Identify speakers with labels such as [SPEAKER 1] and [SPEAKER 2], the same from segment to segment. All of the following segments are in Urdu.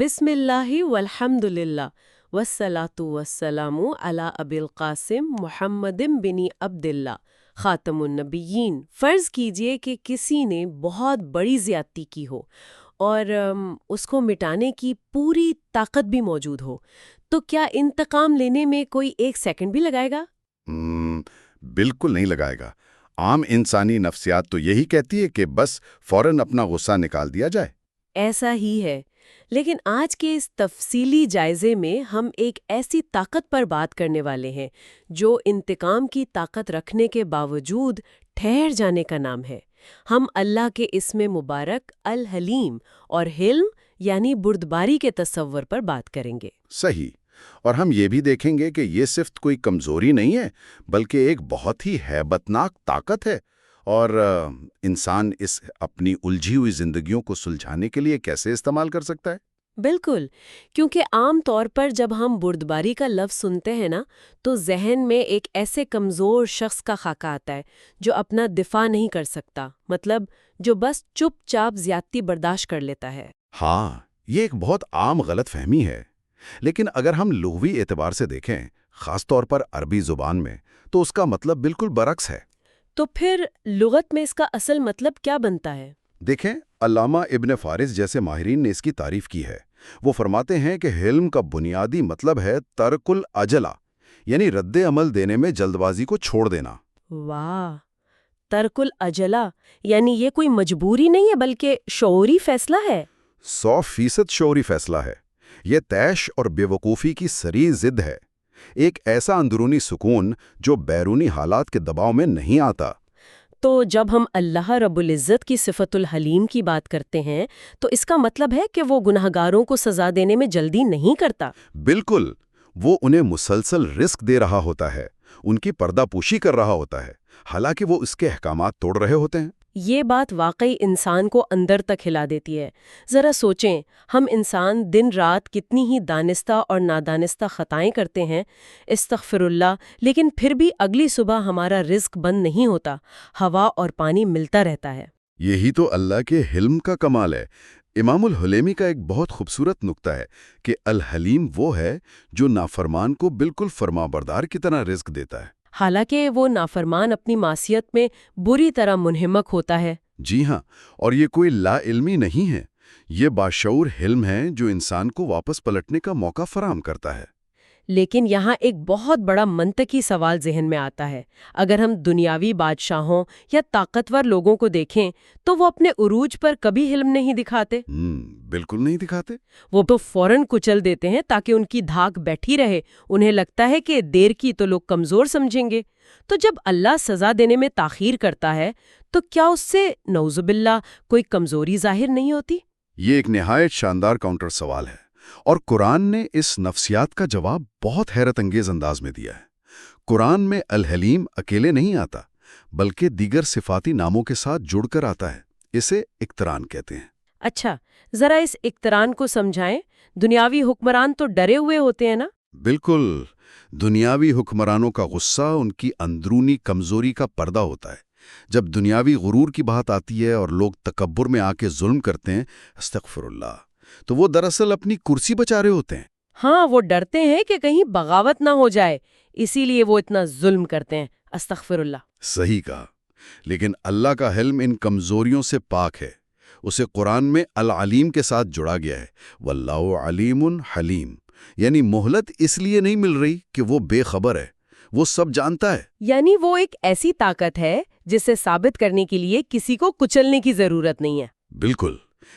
[SPEAKER 1] بسم اللہ والحمد للہ والصلاۃ والسلام علی ابی القاسم محمد بن عبد اللہ خاتم النبیین۔ فرض کیجئے کہ کسی نے بہت بڑی زیادتی کی ہو اور اس کو مٹانے کی پوری طاقت بھی موجود ہو، تو کیا انتقام لینے میں کوئی ایک سیکنڈ بھی لگائے گا؟
[SPEAKER 2] بالکل نہیں لگائے گا۔ عام انسانی نفسیات تو یہی کہتی ہے کہ بس فوراً اپنا غصہ نکال دیا جائے۔
[SPEAKER 1] ایسا ہی ہے، لیکن آج کے اس تفصیلی جائزے میں ہم ایک ایسی طاقت پر بات کرنے والے ہیں جو انتقام کی طاقت رکھنے کے باوجود ٹھہر جانے کا نام ہے۔ ہم اللہ کے اسم مبارک الحلیم اور حلم یعنی بردباری کے تصور پر بات کریں گے۔
[SPEAKER 2] صحیح۔ اور ہم یہ بھی دیکھیں گے کہ یہ صرف کوئی کمزوری نہیں ہے، بلکہ ایک بہت ہی ہیبتناک طاقت ہے۔ اور انسان اس اپنی الجھی ہوئی زندگیوں کو سلجھانے کے لیے کیسے استعمال کر سکتا ہے؟
[SPEAKER 1] بالکل، کیونکہ عام طور پر جب ہم بردباری کا لفظ سنتے ہیں نا، تو ذہن میں ایک ایسے کمزور شخص کا خاکہ آتا ہے جو اپنا دفاع نہیں کر سکتا، مطلب جو بس چپ چاپ زیادتی برداشت کر لیتا ہے۔
[SPEAKER 2] ہاں، یہ ایک بہت عام غلط فہمی ہے۔ لیکن اگر ہم لغوی اعتبار سے دیکھیں، خاص طور پر عربی زبان میں، تو اس کا مطلب بالکل برعکس ہے۔
[SPEAKER 1] تو پھر لغت میں اس کا اصل مطلب کیا بنتا ہے؟
[SPEAKER 2] دیکھیں، علامہ ابن فارس جیسے ماہرین نے اس کی تعریف کی ہے۔ وہ فرماتے ہیں کہ حلم کا بنیادی مطلب ہے ترک العجلہ، یعنی رد عمل دینے میں جلد بازی کو چھوڑ دینا۔
[SPEAKER 1] واہ، ترک العجلہ، یعنی یہ کوئی مجبوری نہیں ہے بلکہ شعوری فیصلہ ہے۔
[SPEAKER 2] 100% شعوری فیصلہ ہے۔ یہ طیش اور بے وقوفی کی صریح ضد ہے۔ ایک ایسا اندرونی سکون جو بیرونی حالات کے دباؤ میں نہیں آتا۔
[SPEAKER 1] تو جب ہم اللہ رب العزت کی صفت الحلیم کی بات کرتے ہیں تو اس کا مطلب ہے کہ وہ گناہگاروں کو سزا دینے میں جلدی نہیں کرتا۔
[SPEAKER 2] بالکل، وہ انہیں مسلسل رزق دے رہا ہوتا ہے، ان کی پردہ پوشی کر رہا ہوتا ہے، حالانکہ وہ اس کے احکامات توڑ رہے ہوتے ہیں۔
[SPEAKER 1] یہ بات واقعی انسان کو اندر تک ہلا دیتی ہے۔ ذرا سوچیں، ہم انسان دن رات کتنی ہی دانستہ اور نادانستہ خطائیں کرتے ہیں، استغفر اللہ، لیکن پھر بھی اگلی صبح ہمارا رزق بند نہیں ہوتا، ہوا اور پانی ملتا رہتا ہے۔
[SPEAKER 2] یہی تو اللہ کے حلم کا کمال ہے۔ امام الحلیمی کا ایک بہت خوبصورت نکتہ ہے کہ الحلیم وہ ہے جو نافرمان کو بالکل فرمانبردار کی طرح رزق دیتا ہے۔
[SPEAKER 1] حالانکہ وہ نافرمان اپنی معصیت میں بری طرح منہمک ہوتا ہے۔
[SPEAKER 2] جی ہاں، اور یہ کوئی لا علمی نہیں ہے، یہ باشعور حلم ہے جو انسان کو واپس پلٹنے کا موقع فراہم کرتا ہے۔
[SPEAKER 1] لیکن یہاں ایک بہت بڑا منطقی سوال ذہن میں آتا ہے۔ اگر ہم دنیاوی بادشاہوں یا طاقتور لوگوں کو دیکھیں تو وہ اپنے عروج پر کبھی حلم نہیں دکھاتے۔
[SPEAKER 2] بالکل نہیں دکھاتے۔
[SPEAKER 1] وہ تو فوراً کچل دیتے ہیں تاکہ ان کی دھاک بیٹھی رہے۔ انہیں لگتا ہے کہ دیر کی تو لوگ کمزور سمجھیں گے۔ تو جب اللہ سزا دینے میں تاخیر کرتا ہے تو کیا اس سے نعوذ باللہ کوئی کمزوری ظاہر نہیں ہوتی؟
[SPEAKER 2] یہ ایک نہایت شاندار کاؤنٹر سوال ہے، اور قرآن نے اس نفسیات کا جواب بہت حیرت انگیز انداز میں دیا ہے۔ قرآن میں الحلیم اکیلے نہیں آتا، بلکہ دیگر صفاتی ناموں کے ساتھ جڑ کر آتا ہے۔ اسے اقتران کہتے ہیں۔
[SPEAKER 1] اچھا، ذرا اس اقتران کو سمجھائیں۔ دنیاوی حکمران تو ڈرے ہوئے ہوتے ہیں نا؟
[SPEAKER 2] بالکل، دنیاوی حکمرانوں کا غصہ ان کی اندرونی کمزوری کا پردہ ہوتا ہے۔ جب دنیاوی غرور کی بات آتی ہے اور لوگ تکبر میں آ کے ظلم کرتے ہیں، استغفر اللہ، تو وہ دراصل اپنی کرسی بچا رہے ہوتے ہیں۔
[SPEAKER 1] ہاں، وہ ڈرتے ہیں کہ کہیں بغاوت نہ ہو جائے، اسی لیے وہ اتنا ظلم کرتے ہیں، استغفر اللہ۔
[SPEAKER 2] صحیح کہا۔ لیکن اللہ کا حلم ان کمزوریوں سے پاک ہے۔ اسے قرآن میں العلیم کے ساتھ جڑا گیا ہے، واللہ علیم حلیم، یعنی مہلت اس لیے نہیں مل رہی کہ وہ بے خبر ہے، وہ سب جانتا ہے۔
[SPEAKER 1] یعنی وہ ایک ایسی طاقت ہے جسے ثابت کرنے کے لیے کسی کو کچلنے کی ضرورت نہیں ہے۔
[SPEAKER 2] بالکل،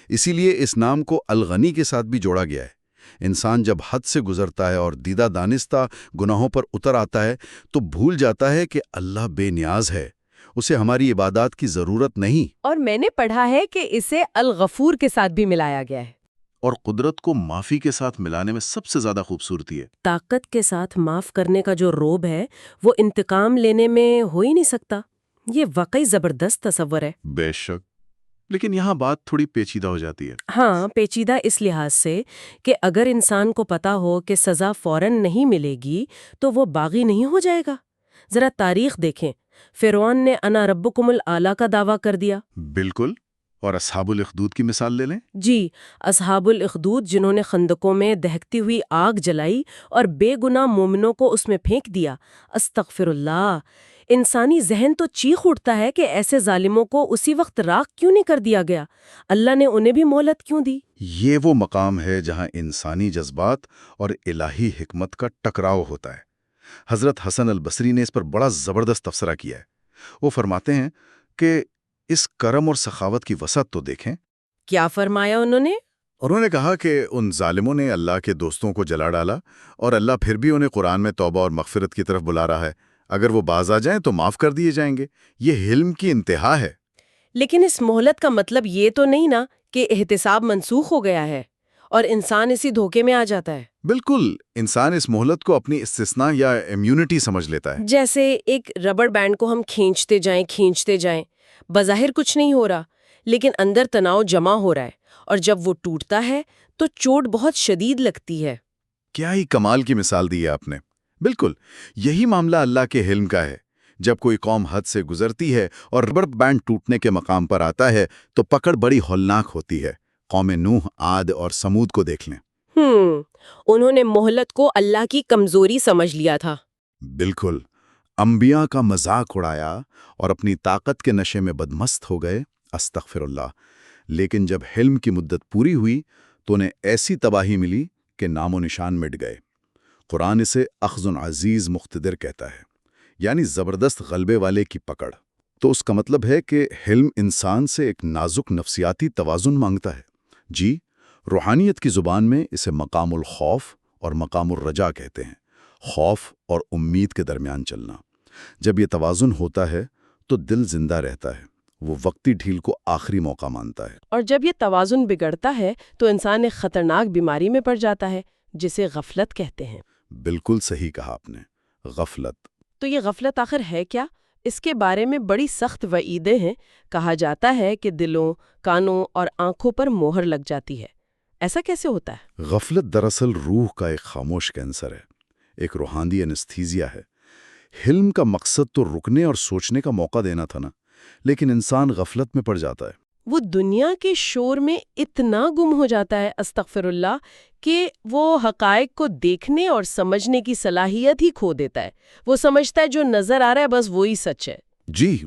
[SPEAKER 2] اسی لیے اس نام کو الغنی کے ساتھ بھی جوڑا گیا ہے۔ انسان جب حد سے گزرتا ہے اور دیدہ دانستہ گناہوں پر اتر آتا ہے تو بھول جاتا ہے کہ اللہ بے نیاز ہے، اسے ہماری عبادات کی ضرورت نہیں۔
[SPEAKER 1] اور میں نے پڑھا ہے کہ اسے الغفور کے ساتھ بھی ملایا گیا ہے۔
[SPEAKER 3] اور قدرت کو معافی کے ساتھ ملانے میں سب سے زیادہ خوبصورتی ہے۔
[SPEAKER 1] طاقت کے ساتھ معاف کرنے کا جو روب ہے وہ انتقام لینے میں ہو ہی نہیں سکتا۔ یہ واقعی زبردست تصور ہے۔
[SPEAKER 3] بے شک، لیکن یہاں بات تھوڑی پیچیدہ ہو جاتی ہے۔
[SPEAKER 1] ہاں، پیچیدہ اس لحاظ سے کہ اگر انسان کو پتا ہو کہ سزا فوراً نہیں ملے گی تو وہ باغی نہیں ہو جائے گا۔ ذرا تاریخ دیکھیں، فرعون نے انا ربکم الاعلی کا دعویٰ کر دیا۔
[SPEAKER 3] بالکل، اور اصحاب الاخدود کی مثال لے لیں۔
[SPEAKER 1] جی، اصحاب الاخدود جنہوں نے خندقوں میں دہکتی ہوئی آگ جلائی اور بے گناہ مومنوں کو اس میں پھینک دیا، استغفر اللہ! انسانی ذہن تو چیخ اٹھتا ہے کہ ایسے ظالموں کو اسی وقت راکھ کیوں نہیں کر دیا گیا؟ اللہ نے انہیں بھی مہلت کیوں دی؟
[SPEAKER 3] یہ وہ مقام ہے جہاں انسانی جذبات اور الہی حکمت کا ٹکراؤ ہوتا ہے۔ حضرت حسن البصری نے اس پر بڑا زبردست تبصرہ کیا ہے۔ وہ فرماتے ہیں کہ اس کرم اور سخاوت کی وسعت تو دیکھیں۔
[SPEAKER 1] کیا فرمایا انہوں نے؟
[SPEAKER 3] انہوں نے کہا کہ ان ظالموں نے اللہ کے دوستوں کو جلا ڈالا اور اللہ پھر بھی انہیں قرآن میں توبہ اور مغفرت کی طرف بلا رہا ہے۔ اگر وہ باز آ جائیں تو معاف کر دیے جائیں گے۔ یہ حلم کی انتہا ہے۔
[SPEAKER 1] لیکن اس مہلت کا مطلب یہ تو نہیں نا کہ احتساب منسوخ ہو گیا ہے اور انسان اسی دھوکے میں آ جاتا ہے۔
[SPEAKER 3] بالکل، انسان اس مہلت کو اپنی استثناء یا امیونٹی سمجھ لیتا ہے۔
[SPEAKER 1] جیسے ایک ربڑ بینڈ کو ہم کھینچتے جائیں، بظاہر کچھ نہیں ہو رہا، لیکن اندر تناؤ جمع ہو رہا ہے، اور جب وہ ٹوٹتا ہے تو چوٹ بہت شدید لگتی ہے۔
[SPEAKER 3] کیا ہی کمال کی مثال دی ہے آپ نے۔ بالکل، یہی معاملہ اللہ کے حلم کا ہے۔ جب کوئی قوم حد سے گزرتی ہے اور ربڑ بینڈ ٹوٹنے کے مقام پر آتا ہے تو پکڑ بڑی ہولناک ہوتی ہے۔ قوم نوح، عاد اور سمود کو دیکھ لیں۔
[SPEAKER 1] انہوں نے مہلت کو اللہ کی کمزوری سمجھ لیا تھا۔
[SPEAKER 3] بالکل، انبیاء کا مذاق اڑایا اور اپنی طاقت کے نشے میں بدمست ہو گئے، استغفر اللہ۔ لیکن جب حلم کی مدت پوری ہوئی تو انہیں ایسی تباہی ملی کہ نام و نشان مٹ گئے۔ قرآن اسے اخذ عزیز مقتدر کہتا ہے، یعنی زبردست غلبے والے کی پکڑ۔ تو اس کا مطلب ہے کہ حلم انسان سے ایک نازک نفسیاتی توازن مانگتا ہے۔ جی، روحانیت کی زبان میں اسے مقام الخوف اور مقام الرجا کہتے ہیں، خوف اور امید کے درمیان چلنا۔ جب یہ توازن ہوتا ہے تو دل زندہ رہتا ہے، وہ وقتی ڈھیل کو آخری موقع مانتا ہے۔
[SPEAKER 1] اور جب یہ توازن بگڑتا ہے تو انسان ایک خطرناک بیماری میں پڑ جاتا ہے جسے غفلت کہتے ہیں۔
[SPEAKER 3] بالکل صحیح کہا آپ نے، غفلت۔
[SPEAKER 1] تو یہ غفلت آخر ہے کیا؟ اس کے بارے میں بڑی سخت وعیدیں ہیں۔ کہا جاتا ہے کہ دلوں، کانوں اور آنکھوں پر مہر لگ جاتی ہے۔ ایسا کیسے ہوتا ہے؟
[SPEAKER 3] غفلت دراصل روح کا ایک خاموش کینسر ہے، ایک روحانی انستھیزیا ہے۔ حلم کا مقصد تو رکنے اور سوچنے کا موقع دینا تھا نا، لیکن انسان غفلت میں پڑ جاتا ہے۔
[SPEAKER 1] وہ دنیا کے شور میں اتنا گم ہو جاتا ہے، استغفر اللہ، کہ وہ حقائق کو دیکھنے اور سمجھنے کی صلاحیت ہی کھو دیتا ہے۔ وہ سمجھتا ہے جو نظر آ رہا ہے بس وہی سچ ہے۔
[SPEAKER 3] جی،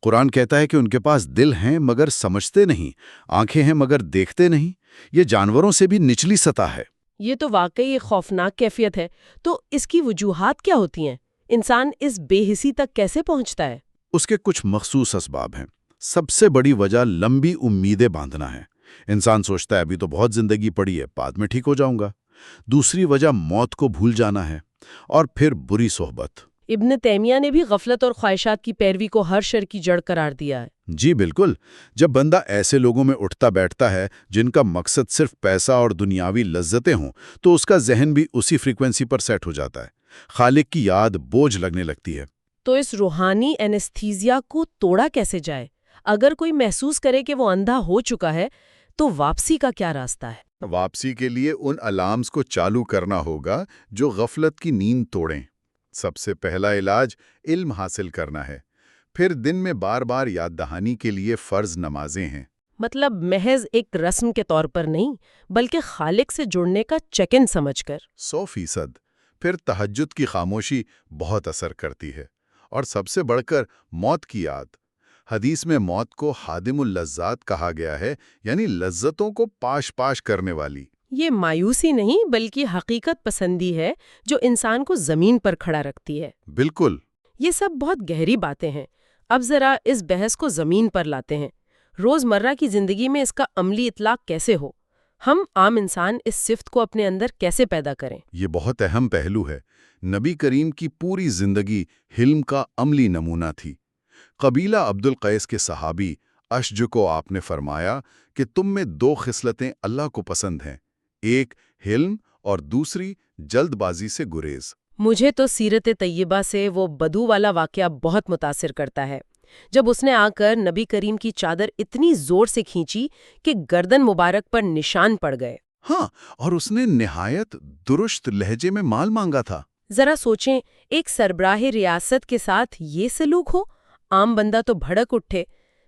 [SPEAKER 3] قرآن کہتا ہے کہ ان کے پاس دل ہیں مگر سمجھتے نہیں، آنکھیں ہیں مگر دیکھتے نہیں۔ یہ جانوروں سے بھی نچلی سطح ہے۔
[SPEAKER 1] یہ تو واقعی ایک خوفناک کیفیت ہے۔ تو اس کی وجوہات کیا ہوتی ہیں؟ انسان اس بے حسی تک کیسے پہنچتا ہے؟
[SPEAKER 3] اس کے کچھ مخصوص اسباب ہیں۔ سب سے بڑی وجہ لمبی امیدیں باندھنا ہے۔ انسان سوچتا ہے ابھی تو بہت زندگی پڑی ہے، بعد میں ٹھیک ہو جاؤں گا۔ دوسری وجہ موت کو بھول جانا ہے، اور پھر بری صحبت۔
[SPEAKER 1] ابن تیمیہ نے بھی غفلت اور خواہشات کی پیروی کو ہر شر کی جڑ قرار دیا ہے۔
[SPEAKER 3] جی بالکل، جب بندہ ایسے لوگوں میں اٹھتا بیٹھتا ہے جن کا مقصد صرف پیسہ اور دنیاوی لذتیں ہوں، تو اس کا ذہن بھی اسی فریکوینسی پر سیٹ ہو جاتا ہے۔ خالق کی یاد بوجھ لگنے لگتی ہے۔
[SPEAKER 1] تو اس روحانی اینستھیزیا کو توڑا کیسے جائے؟ اگر کوئی محسوس کرے کہ وہ اندھا ہو چکا ہے تو واپسی کا کیا راستہ ہے؟
[SPEAKER 3] واپسی کے لیے ان الارمز کو چالو کرنا ہوگا جو غفلت کی نیند توڑیں۔ سب سے پہلا علاج علم حاصل کرنا ہے، پھر دن میں بار بار یاد دہانی کے لیے فرض نمازیں ہیں۔
[SPEAKER 1] مطلب محض ایک رسم کے طور پر نہیں، بلکہ خالق سے جڑنے کا چیک ان سمجھ کر۔
[SPEAKER 3] 100%۔ پھر تہجد کی خاموشی بہت اثر کرتی ہے، اور سب سے بڑھ کر موت کی یاد۔ حدیث میں موت کو خادم اللذات کہا گیا ہے، یعنی لذتوں کو پاش کرنے والی۔
[SPEAKER 1] یہ مایوسی نہیں بلکہ حقیقت پسندی ہے جو انسان کو زمین پر کھڑا رکھتی ہے۔
[SPEAKER 3] بالکل۔
[SPEAKER 1] یہ سب بہت گہری باتیں ہیں۔ اب ذرا اس بحث کو زمین پر لاتے ہیں۔ روزمرہ کی زندگی میں اس کا عملی اطلاق کیسے ہو؟ ہم عام انسان اس صفت کو اپنے اندر کیسے پیدا کریں؟
[SPEAKER 3] یہ بہت اہم پہلو ہے۔ نبی کریم کی پوری زندگی حلم کا عملی نمونہ تھی۔ قبیلہ عبد القیس کے صحابی اشج کو آپ نے فرمایا کہ تم میں 2 خصلتیں اللہ کو پسند ہیں، ایک حلم اور دوسری جلد بازی سے گریز۔
[SPEAKER 1] مجھے تو سیرت طیبہ سے وہ بدو والا واقعہ بہت متاثر کرتا ہے، جب اس نے آ کر نبی کریم کی چادر اتنی زور سے کھینچی کہ گردن مبارک پر نشان پڑ گئے۔
[SPEAKER 3] ہاں، اور اس نے نہایت درست لہجے میں مال مانگا تھا۔
[SPEAKER 1] ذرا سوچیں، ایک سربراہ ریاست کے ساتھ یہ سلوک ہو، عام بندہ تو بھڑک اٹھے۔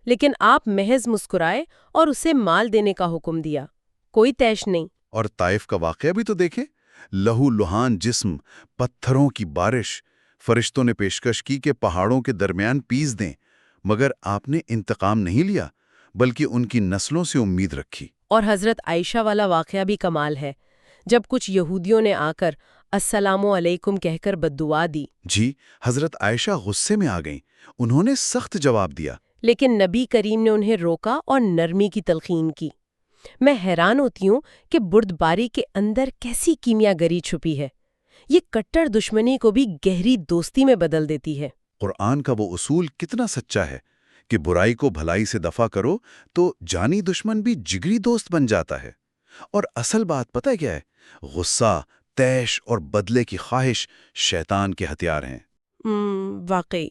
[SPEAKER 1] لیکن آپ محض مسکرائے اور اسے مال دینے کا حکم دیا، کوئی تیش نہیں۔
[SPEAKER 2] اور طائف کا واقعہ بھی تو دیکھیں، لہو لہان جسم، پتھروں کی بارش، فرشتوں نے پیشکش کی کہ پہاڑوں کے درمیان پیس دیں، مگر آپ نے انتقام نہیں لیا بلکہ ان کی نسلوں سے امید رکھی۔
[SPEAKER 1] اور حضرت عائشہ والا واقعہ بھی کمال ہے، جب کچھ یہودیوں نے آ کر السلام علیکم کہہ کر بددعا دی۔
[SPEAKER 2] جی، حضرت عائشہ غصے میں آ گئیں، انہوں نے سخت جواب دیا۔
[SPEAKER 1] لیکن نبی کریم نے انہیں روکا اور نرمی کی تلقین کی۔ میں حیران ہوتی ہوں کہ بردباری کے اندر کیسی کیمیا گری چھپی ہے، یہ کٹر دشمنی کو بھی گہری دوستی میں بدل دیتی ہے۔
[SPEAKER 2] قرآن کا وہ اصول کتنا سچا ہے کہ برائی کو بھلائی سے دفع کرو تو جانی دشمن بھی جگری دوست بن جاتا ہے۔ اور اصل بات پتہ کیا ہے؟ غصہ، طیش اور بدلے کی خواہش شیطان کے ہتھیار ہیں۔
[SPEAKER 1] واقعی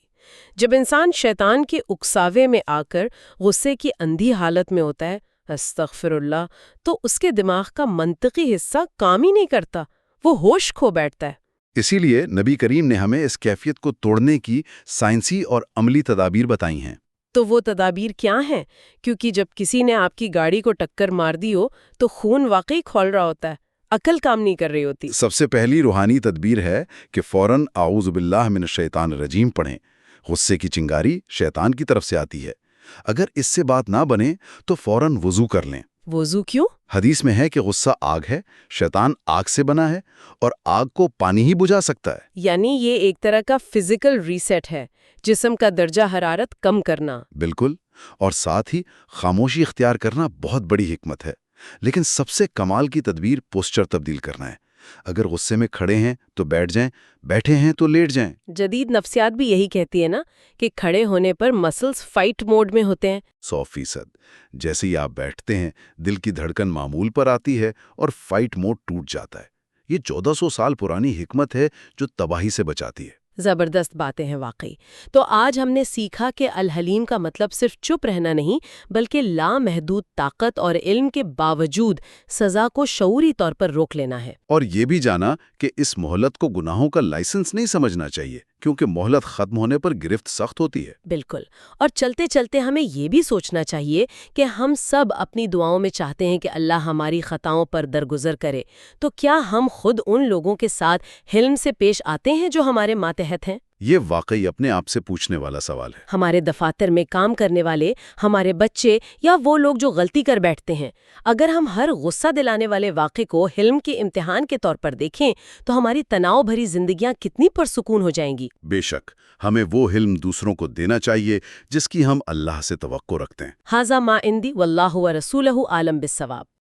[SPEAKER 1] جب انسان شیطان کے اکساوے میں آ کر غصے کی اندھی حالت میں ہوتا ہے، استغفر اللہ، تو اس کے دماغ کا منطقی حصہ کام ہی نہیں کرتا، وہ ہوش کھو بیٹھتا ہے۔
[SPEAKER 2] اسی لیے نبی کریم نے ہمیں اس کیفیت کو توڑنے کی سائنسی اور عملی تدابیر بتائی ہیں۔
[SPEAKER 1] تو وہ تدابیر کیا ہیں؟ کیونکہ جب کسی نے آپ کی گاڑی کو ٹکر مار دی ہو تو خون واقعی کھول رہا ہوتا ہے، عقل کام نہیں کر رہی ہوتی۔
[SPEAKER 2] سب سے پہلی روحانی تدبیر ہے کہ فوراً اعوذ باللہ من الشیطان الرجیم پڑھیں۔ غصے کی چنگاری شیطان کی طرف سے آتی ہے۔ اگر اس سے بات نہ بنے تو فوراً وضو کر لیں۔
[SPEAKER 1] وضو کیوں؟
[SPEAKER 2] حدیث میں ہے کہ غصہ آگ ہے، شیطان آگ سے بنا ہے، اور آگ کو پانی ہی بجھا سکتا ہے۔
[SPEAKER 1] یعنی یہ ایک طرح کا فزیکل ریسیٹ ہے، جسم کا درجہ حرارت کم کرنا۔
[SPEAKER 2] بالکل، اور ساتھ ہی خاموشی اختیار کرنا بہت بڑی حکمت ہے۔ لیکن سب سے کمال کی تدبیر پوسچر تبدیل کرنا ہے۔ اگر غصے میں کھڑے ہیں تو بیٹھ جائیں، بیٹھے ہیں تو لیٹ جائیں۔
[SPEAKER 1] جدید نفسیات بھی یہی کہتی ہے نا کہ کھڑے ہونے پر مسلز فائٹ موڈ میں ہوتے ہیں۔
[SPEAKER 2] 100%۔ جیسے ہی آپ بیٹھتے ہیں دل کی دھڑکن معمول پر آتی ہے اور فائٹ موڈ ٹوٹ جاتا ہے۔ یہ 1400 سال پرانی حکمت ہے جو تباہی سے بچاتی ہے۔
[SPEAKER 1] زبردست باتیں ہیں واقعی۔ تو آج ہم نے سیکھا کہ الحلیم کا مطلب صرف چپ رہنا نہیں، بلکہ لامحدود طاقت اور علم کے باوجود سزا کو شعوری طور پر روک لینا ہے۔
[SPEAKER 2] اور یہ بھی جانا کہ اس مہلت کو گناہوں کا لائسنس نہیں سمجھنا چاہیے، کیونکہ مہلت ختم ہونے پر گرفت سخت ہوتی ہے۔
[SPEAKER 1] بالکل، اور چلتے چلتے ہمیں یہ بھی سوچنا چاہیے کہ ہم سب اپنی دعاؤں میں چاہتے ہیں کہ اللہ ہماری خطاؤں پر درگزر کرے، تو کیا ہم خود ان لوگوں کے ساتھ حلم سے پیش آتے ہیں جو ہمارے ماتحت ہیں؟
[SPEAKER 2] یہ واقعی اپنے آپ سے پوچھنے والا سوال ہے۔
[SPEAKER 1] ہمارے دفاتر میں کام کرنے والے، ہمارے بچے یا وہ لوگ جو غلطی کر بیٹھتے ہیں، اگر ہم ہر غصہ دلانے والے واقعے کو حلم کے امتحان کے طور پر دیکھیں تو ہماری تناؤ بھری زندگیاں کتنی پرسکون ہو جائیں گی۔
[SPEAKER 2] بے شک، ہمیں وہ علم دوسروں کو دینا چاہیے جس کی ہم اللہ سے توقع رکھتے ہیں۔
[SPEAKER 1] ھذا ما عندی واللہ ورسولہ عالم بالصواب۔